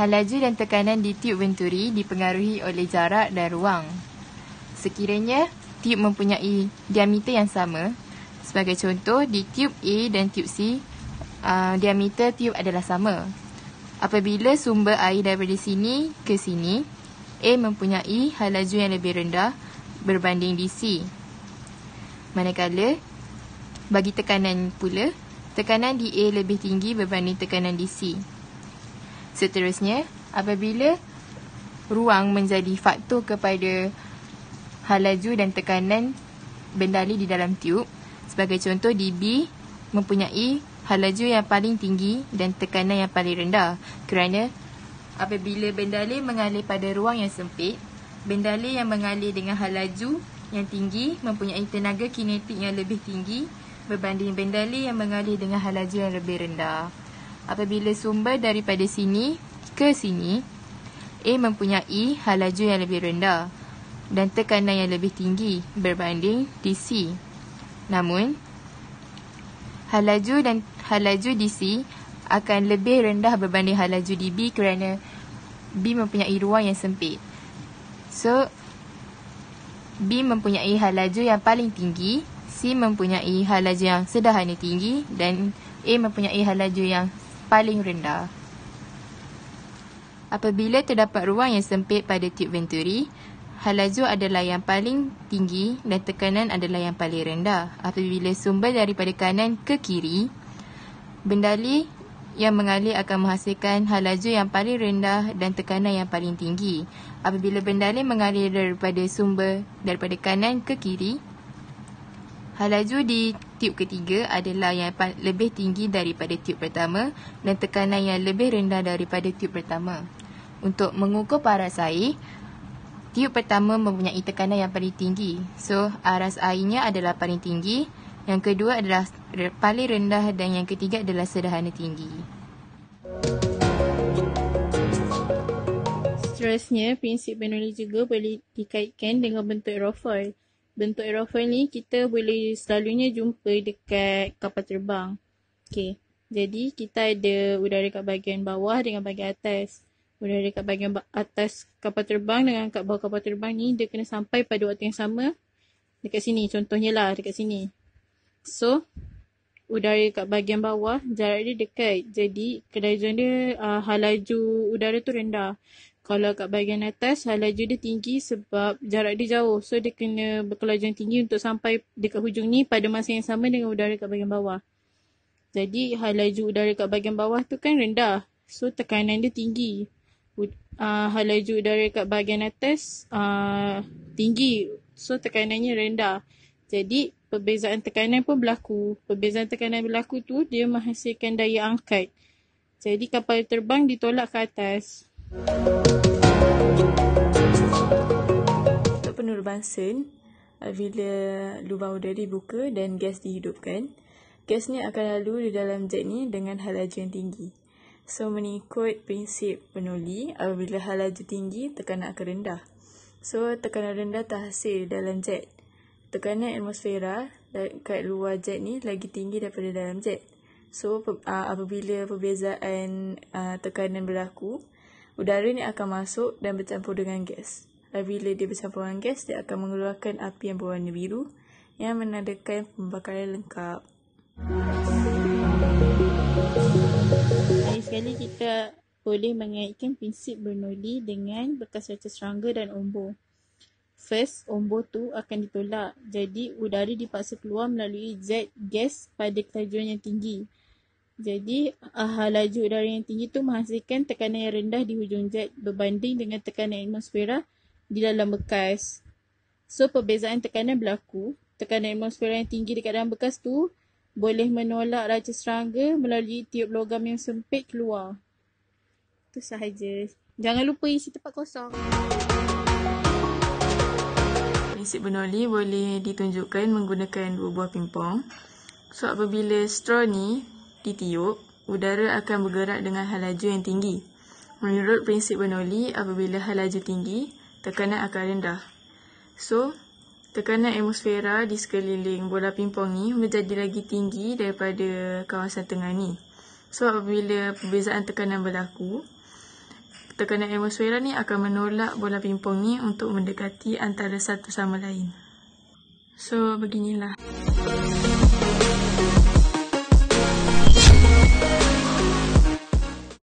Laju dan tekanan di tiub venturi dipengaruhi oleh jarak dan ruang. Sekiranya tiub mempunyai diameter yang sama, sebagai contoh di tiub A dan tiub C, diameter tiub adalah sama. Apabila sumber air daripada sini ke sini, A mempunyai hal laju yang lebih rendah berbanding DC. Manakala, bagi tekanan pula, tekanan di A lebih tinggi berbanding tekanan di C. Seterusnya, apabila ruang menjadi faktor kepada hal laju dan tekanan bendali di dalam tiub, sebagai contoh di B mempunyai hal laju yang paling tinggi dan tekanan yang paling rendah, kerana apabila bendali mengalir pada ruang yang sempit, bendali yang mengalir dengan hal laju yang tinggi mempunyai tenaga kinetik yang lebih tinggi berbanding bendali yang mengalir dengan hal laju yang lebih rendah. Apabila sumber daripada sini ke sini, A mempunyai hal laju yang lebih rendah dan tekanan yang lebih tinggi berbanding DC. Namun, hal laju DC akan lebih rendah berbanding hal laju di B kerana B mempunyai ruang yang sempit. So, B mempunyai hal laju yang paling tinggi, C mempunyai hal laju yang sederhana tinggi dan A mempunyai hal laju yang paling rendah. Apabila terdapat ruang yang sempit pada tiub venturi, hal laju adalah yang paling tinggi dan tekanan adalah yang paling rendah. Apabila sumber daripada kanan ke kiri, bendali yang mengalir akan menghasilkan hal laju yang paling rendah dan tekanan yang paling tinggi. Apabila bendali mengalir daripada kanan ke kiri, hal laju di tiub ketiga adalah yang lebih tinggi daripada tiub pertama dan tekanan yang lebih rendah daripada tiub pertama. Untuk mengukur paras air, tiub pertama mempunyai tekanan yang paling tinggi. So, aras airnya adalah paling tinggi. Yang kedua adalah paling rendah dan yang ketiga adalah sederhana tinggi. Seterusnya, prinsip Bernoulli juga boleh dikaitkan dengan bentuk aerofoil. Bentuk aerofoil ni kita boleh selalunya jumpa dekat kapal terbang. Okey. Jadi kita ada udara kat bahagian bawah dengan bahagian atas. Udara kat bahagian atas kapal terbang dengan kat bawah kapal terbang ni dia kena sampai pada waktu yang sama dekat sini. Contohnya lah dekat sini. So, udara kat bahagian bawah jarak dia dekat. Jadi kelajuan dia hal laju udara tu rendah. Kalau kat bahagian atas, hal laju dia tinggi sebab jarak dia jauh. So, dia kena berkelajuan tinggi untuk sampai dekat hujung ni pada masa yang sama dengan udara kat bahagian bawah. Jadi, hal laju udara kat bahagian bawah tu kan rendah. So, tekanan dia tinggi. Hal laju udara kat bahagian atas tinggi. So, tekanannya rendah. Jadi, perbezaan tekanan pun berlaku. Perbezaan tekanan berlaku tu, dia menghasilkan daya angkat. Jadi, kapal terbang ditolak ke atas. Untuk penerbangan, bila lubang udara dibuka dan gas dihidupkan, gas ni akan lalu di dalam jet ni dengan hal laju yang tinggi. So, mengikut prinsip Bernoulli, apabila hal laju tinggi, tekanan akan rendah. So, tekanan rendah terhasil dalam jet. Tekanan atmosfera kat luar jet ni lagi tinggi daripada dalam jet. So, apabila perbezaan tekanan berlaku, udara ni akan masuk dan bercampur dengan gas. Apabila dia bercampur dengan gas, dia akan mengeluarkan api yang berwarna biru yang menandakan pembakaran lengkap. Hari sekali kita boleh mengaitkan prinsip Bernoulli dengan bekas raca serangga dan ombor. First, ombor tu akan ditolak. Jadi, udara dipaksa keluar melalui jet gas pada kelajuan yang tinggi. Jadi, hal laju udara yang tinggi tu menghasilkan tekanan yang rendah di hujung jet berbanding dengan tekanan atmosfera di dalam bekas. So, perbezaan tekanan berlaku. Tekanan atmosfera yang tinggi dekat dalam bekas tu boleh menolak raca serangga melalui tiub logam yang sempit keluar. Itu sahaja. Jangan lupa isi tempat kosong. Prinsip Bernoulli boleh ditunjukkan menggunakan dua buah pingpong. So, apabila straw ni ditiup, udara akan bergerak dengan hal laju yang tinggi. Menurut prinsip Bernoulli, apabila hal laju tinggi, tekanan akan rendah. So, tekanan atmosfera di sekeliling bola pingpong ni menjadi lagi tinggi daripada kawasan tengah ni. So, apabila perbezaan tekanan berlaku, tekanan atmosfera ni akan menolak bola pingpong ni untuk mendekati antara satu sama lain. So, beginilah.